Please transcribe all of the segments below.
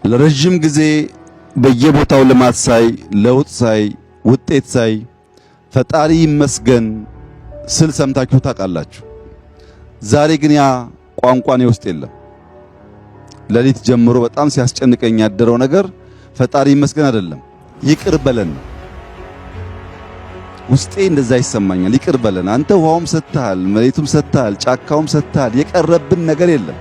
ለረጅም ጊዜ በየቦታው ልማት ሳይ ለውጥ ሳይ ውጤት ሳይ ፈጣሪ ይመስገን ስል ሰምታችሁ ታውቃላችሁ። ዛሬ ግን ያ ቋንቋ ነው ውስጥ የለም። ለሊት ጀምሮ በጣም ሲያስጨንቀኝ ያደረው ነገር ፈጣሪ ይመስገን አይደለም፣ ይቅር በለን። ውስጤ እንደዛ ይሰማኛል። ይቅር በለን አንተ ውሃውም ሰጥተሃል፣ መሬቱም ሰጥተሃል፣ ጫካውም ሰጥተሃል፣ የቀረብን ነገር የለም።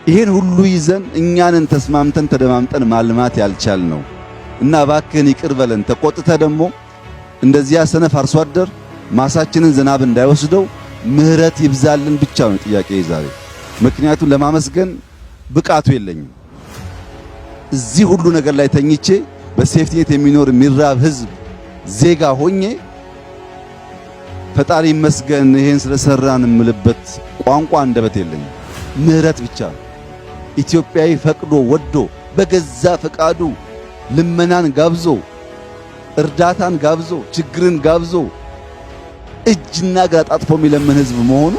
ይሄን ሁሉ ይዘን እኛንን ተስማምተን ተደማምጠን ማልማት ያልቻልነው እና እባክህን ይቅር በለን። ተቆጥተ ደግሞ እንደዚያ ሰነፍ አርሶ አደር ማሳችንን ዝናብ እንዳይወስደው ምህረት ይብዛልን ብቻ ነው ጥያቄ ዛሬ። ምክንያቱም ለማመስገን ብቃቱ የለኝም። እዚህ ሁሉ ነገር ላይ ተኝቼ በሴፍቲኔት የሚኖር የሚራብ ህዝብ ዜጋ ሆኜ ፈጣሪ ይመስገን ይሄን ስለሰራን እምልበት ቋንቋ አንደበት የለኝም። ምህረት ብቻ ነው። ኢትዮጵያዊ ፈቅዶ ወዶ በገዛ ፈቃዱ ልመናን ጋብዞ እርዳታን ጋብዞ ችግርን ጋብዞ እጅና እግር አጣጥፎ የሚለምን ህዝብ መሆኑ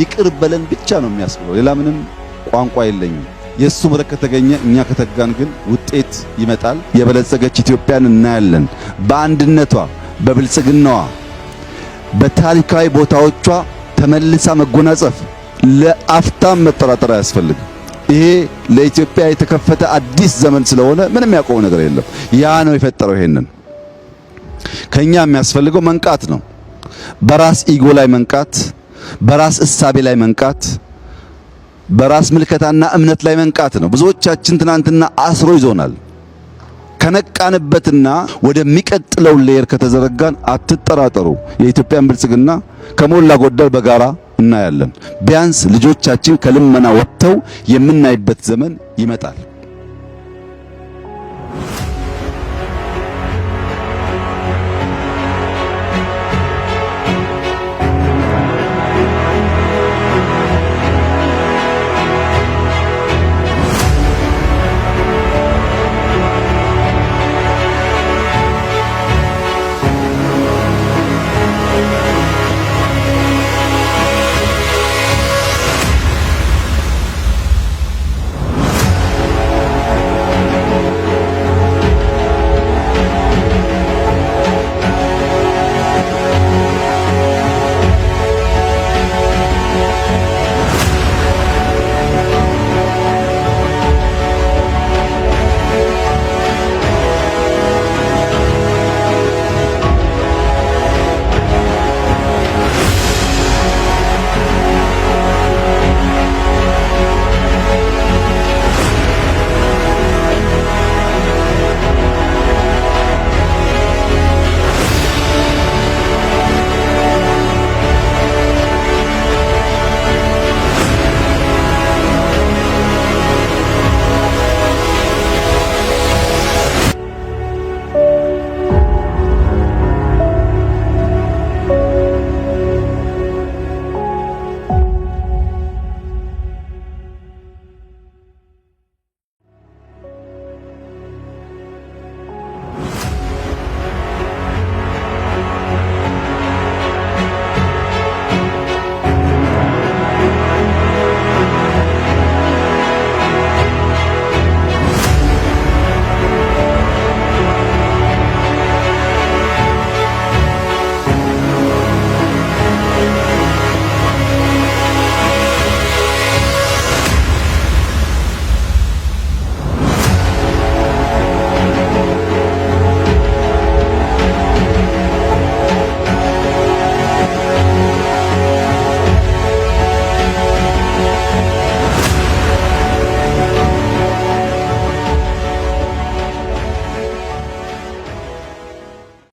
ይቅር በለን ብቻ ነው የሚያስብለው። ሌላ ምንም ቋንቋ የለኝም። የሱ በረከት ተገኘ፣ እኛ ከተጋን ግን ውጤት ይመጣል። የበለጸገች ኢትዮጵያን እናያለን። በአንድነቷ፣ በብልጽግናዋ፣ በታሪካዊ ቦታዎቿ ተመልሳ መጎናጸፍ ለአፍታም መጠራጠር አያስፈልግም። ይሄ ለኢትዮጵያ የተከፈተ አዲስ ዘመን ስለሆነ ምንም ያቆመው ነገር የለም። ያ ነው የፈጠረው። ይሄንን ከኛ የሚያስፈልገው መንቃት ነው። በራስ ኢጎ ላይ መንቃት፣ በራስ እሳቤ ላይ መንቃት፣ በራስ ምልከታና እምነት ላይ መንቃት ነው። ብዙዎቻችን ትናንትና አስሮ ይዞናል። ከነቃንበትና ወደሚቀጥለው ሌየር ከተዘረጋን አትጠራጠሩ፣ የኢትዮጵያን ብልጽግና ከሞላ ጎደል በጋራ እናያለን። ቢያንስ ልጆቻችን ከልመና ወጥተው የምናይበት ዘመን ይመጣል።